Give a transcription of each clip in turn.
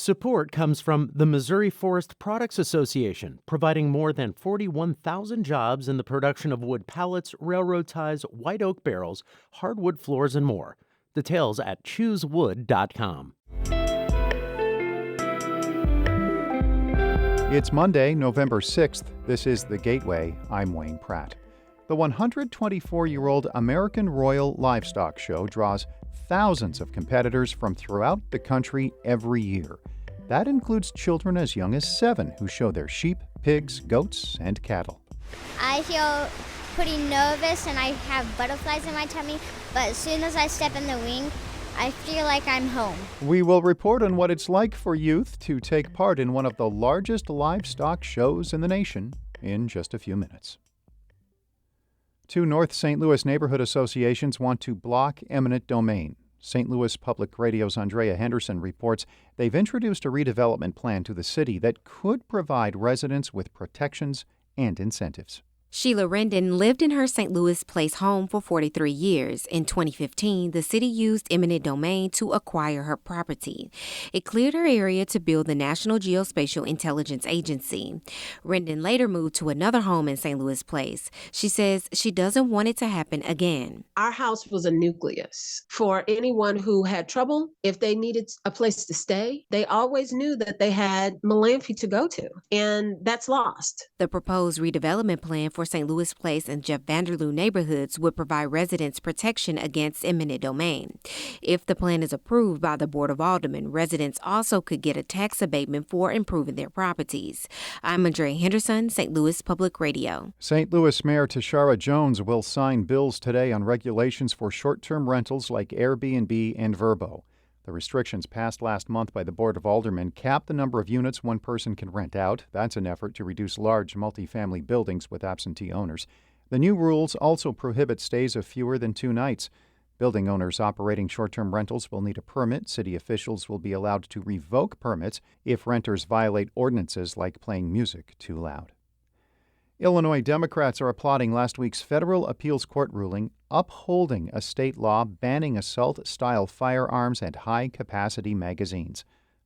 Support comes from the Missouri Forest Products Association, providing more than 41,000 jobs in the production of wood pallets, railroad ties, white oak barrels, hardwood floors, and more. Details at choosewood.com. It's Monday, November 6th. This is The Gateway. I'm Wayne Pratt. The 124-year-old American Royal Livestock Show draws thousands of competitors from throughout the country every year. That includes children as young as 7 who show their sheep, pigs, goats, and cattle. I feel pretty nervous and I have butterflies in my tummy, but as soon as I step in the ring, I feel like I'm home. We will report on what it's like for youth to take part in one of the largest livestock shows in the nation in just a few minutes. 2 North St. Louis neighborhood associations want to block eminent domain. St. Louis Public Radio's Andrea Henderson reports they've introduced a redevelopment plan to the city that could provide residents with protections and incentives. Sheila Rendon lived in her St. Louis Place home for 43 years. In 2015, the city used eminent domain to acquire her property. It cleared her area to build the National Geospatial Intelligence Agency. Rendon later moved to another home in St. Louis Place. She says she doesn't want it to happen again. Our house was a nucleus for anyone who had trouble. If they needed a place to stay, they always knew that they had Malamphy to go to, and that's lost. The proposed redevelopment plan for St. Louis Place and Jeff Vanderloo neighborhoods would provide residents protection against eminent domain. If the plan is approved by the Board of Aldermen, residents also could get a tax abatement for improving their properties. I'm Andrea Henderson, St. Louis Public Radio. St. Louis Mayor Tashara Jones will sign bills today on regulations for short-term rentals like Airbnb and Vrbo. The restrictions passed last month by the Board of Aldermen cap the number of units one person can rent out. That's an effort to reduce large multifamily buildings with absentee owners. The new rules also prohibit stays of fewer than 2 nights. Building owners operating short-term rentals will need a permit. City officials will be allowed to revoke permits if renters violate ordinances like playing music too loud. Illinois Democrats are applauding last week's federal appeals court ruling upholding a state law banning assault-style firearms and high-capacity magazines.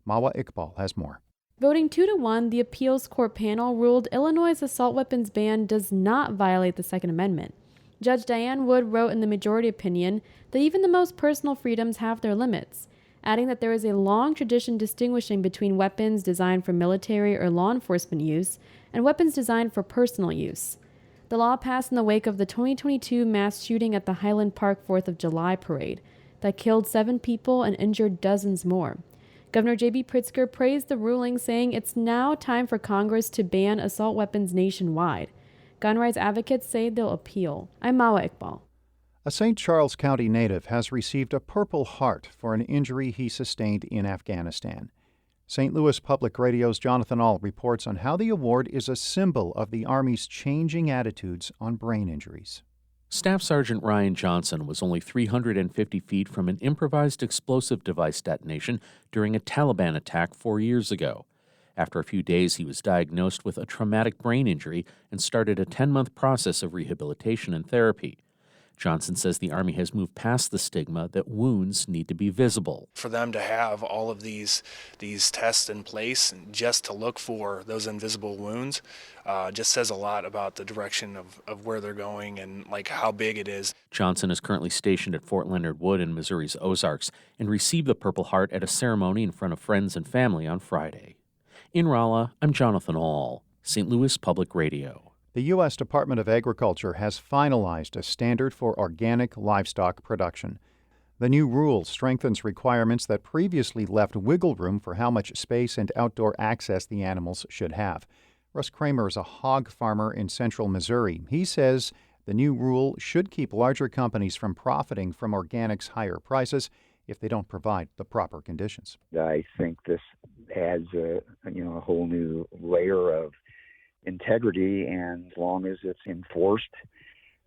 Mawa Iqbal has more. Voting 2-1, the appeals court panel ruled Illinois' assault weapons ban does not violate the Second Amendment. Judge Diane Wood wrote in the majority opinion that even the most personal freedoms have their limits, adding that there is a long tradition distinguishing between weapons designed for military or law enforcement use and weapons designed for personal use. The law passed in the wake of the 2022 mass shooting at the Highland Park 4th of July parade that killed 7 people and injured dozens more. Governor J.B. Pritzker praised the ruling, saying it's now time for Congress to ban assault weapons nationwide. Gun rights advocates say they'll appeal. I'm Mawa Iqbal. A St. Charles County native has received a Purple Heart for an injury he sustained in Afghanistan. St. Louis Public Radio's Jonathan Ahl reports on how the award is a symbol of the Army's changing attitudes on brain injuries. Staff Sergeant Ryan Johnson was only 350 feet from an improvised explosive device detonation during a Taliban attack 4 years ago. After a few days, he was diagnosed with a traumatic brain injury and started a 10-month process of rehabilitation and therapy. Johnson says the Army has moved past the stigma that wounds need to be visible. For them to have all of these tests in place and just to look for those invisible wounds just says a lot about the direction of where they're going and like how big it is. Johnson is currently stationed at Fort Leonard Wood in Missouri's Ozarks and received the Purple Heart at a ceremony in front of friends and family on Friday. In Rolla, I'm Jonathan Ahl, St. Louis Public Radio. The U.S. Department of Agriculture has finalized a standard for organic livestock production. The new rule strengthens requirements that previously left wiggle room for how much space and outdoor access the animals should have. Russ Kramer is a hog farmer in central Missouri. He says the new rule should keep larger companies from profiting from organics' higher prices if they don't provide the proper conditions. I think this adds a whole new layer of integrity, and as long as it's enforced,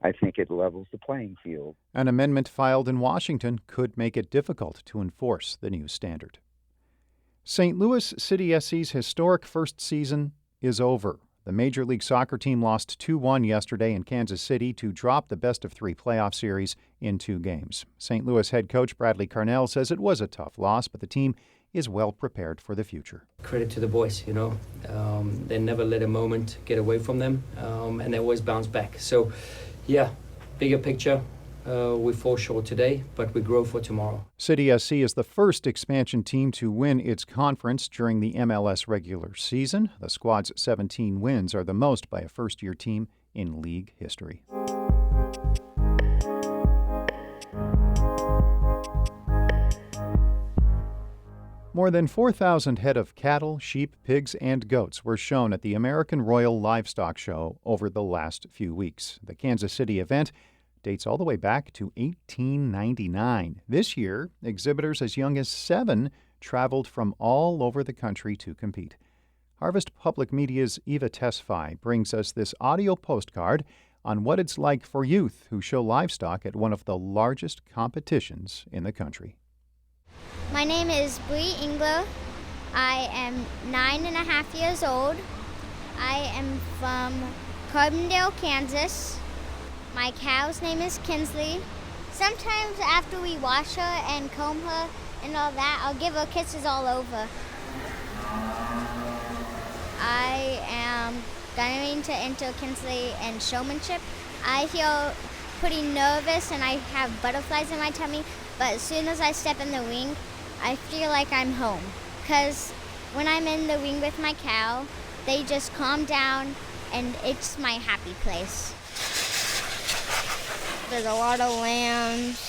I think it levels the playing field. An amendment filed in Washington could make it difficult to enforce the new standard. St. Louis City SC's historic first season is over. The Major League Soccer team lost 2-1 yesterday in Kansas City to drop the best-of-3 playoff series in 2 games. St. Louis head coach Bradley Carnell says it was a tough loss, but the team is well prepared for the future. Credit to the boys, they never let a moment get away from them, and they always bounce back. So, yeah, bigger picture, we fall short today, but we grow for tomorrow. City SC is the first expansion team to win its conference during the MLS regular season. The squad's 17 wins are the most by a first-year team in league history. More than 4,000 head of cattle, sheep, pigs, and goats were shown at the American Royal Livestock Show over the last few weeks. The Kansas City event dates all the way back to 1899. This year, exhibitors as young as 7 traveled from all over the country to compete. Harvest Public Media's Eva Tesfaye brings us this audio postcard on what it's like for youth who show livestock at one of the largest competitions in the country. My name is Bree Inglo. I am 9.5 years old. I am from Carbondale, Kansas. My cow's name is Kinsley. Sometimes after we wash her and comb her and all that, I'll give her kisses all over. I am going to enter Kinsley in showmanship. I feel pretty nervous and I have butterflies in my tummy, but as soon as I step in the ring, I feel like I'm home. Because when I'm in the ring with my cow, they just calm down and it's my happy place. There's a lot of lambs.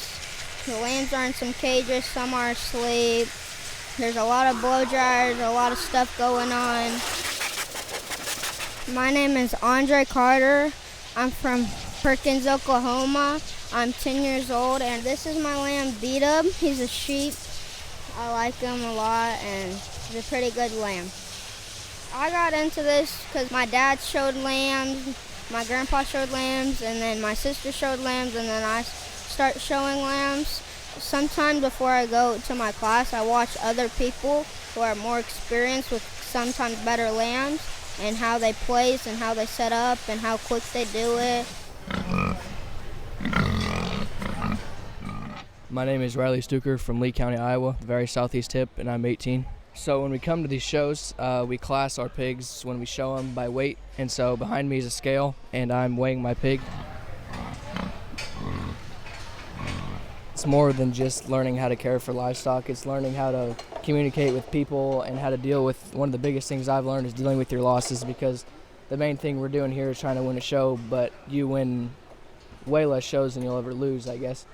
The lambs are in some cages, some are asleep. There's a lot of blow dryers, a lot of stuff going on. My name is Andre Carter. I'm from Perkins, Oklahoma. I'm 10 years old, and this is my lamb, B-Dub. He's a sheep. I like him a lot, and he's a pretty good lamb. I got into this because my dad showed lambs, my grandpa showed lambs, and then my sister showed lambs, and then I start showing lambs. Sometimes before I go to my class, I watch other people who are more experienced with sometimes better lambs, and how they place and how they set up and how quick they do it. My name is Riley Stuker from Lee County, Iowa, the very southeast tip, and I'm 18. So when we come to these shows, we class our pigs when we show them by weight. And so behind me is a scale, and I'm weighing my pig. It's more than just learning how to care for livestock. It's learning how to communicate with people and how to deal with, one of the biggest things I've learned is dealing with your losses, because the main thing we're doing here is trying to win a show, but you win way less shows than you'll ever lose, I guess.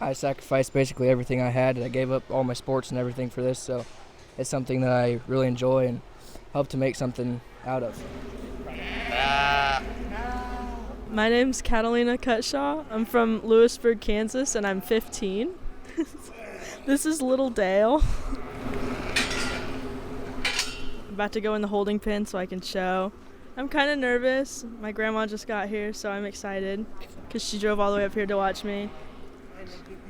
I sacrificed basically everything I had, and I gave up all my sports and everything for this, so it's something that I really enjoy and hope to make something out of. My name's Catalina Cutshaw. I'm from Lewisburg, Kansas, and I'm 15. This is Little Dale. I'm about to go in the holding pen so I can show. I'm kind of nervous. My grandma just got here, so I'm excited because she drove all the way up here to watch me.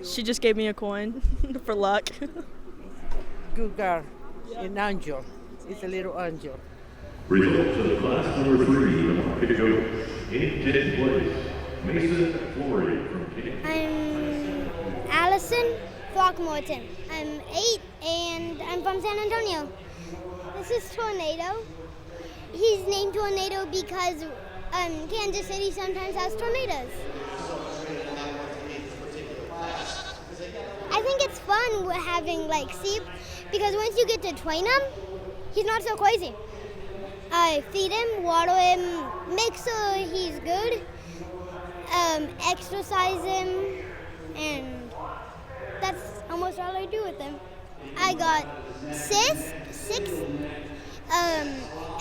She just gave me a coin for luck. Good girl. An angel. It's a little angel. Results of class number 3 of pig goat. In 10th place, Mason Flory from Kansas. I'm Allison Throckmorton. I'm 8 and I'm from San Antonio. This is Tornado. He's named Tornado because Kansas City sometimes has tornadoes. I think it's fun having sheep because once you get to train him, he's not so crazy. I feed him, water him, make sure he's good, exercise him, and that's almost all I do with him. I got 6.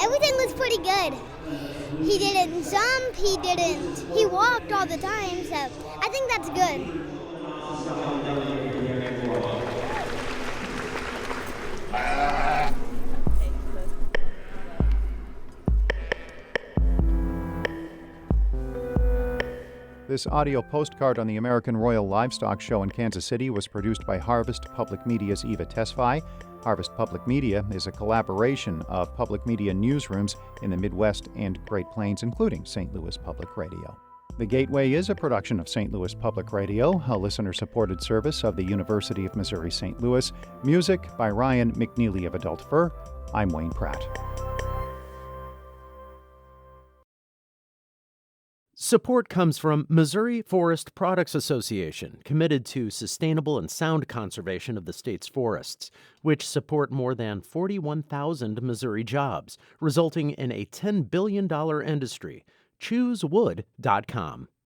Everything was pretty good. He didn't jump, he walked all the time, so I think that's good. This audio postcard on the American Royal Livestock Show in Kansas City was produced by Harvest Public Media's Eva Tesfaye. Harvest Public Media is a collaboration of public media newsrooms in the Midwest and Great Plains, including St. Louis Public Radio. The Gateway is a production of St. Louis Public Radio, a listener-supported service of the University of Missouri St. Louis. Music by Ryan McNeely of Adult Fur. I'm Wayne Pratt. Support comes from Missouri Forest Products Association, committed to sustainable and sound conservation of the state's forests, which support more than 41,000 Missouri jobs, resulting in a $10 billion industry. ChooseWood.com.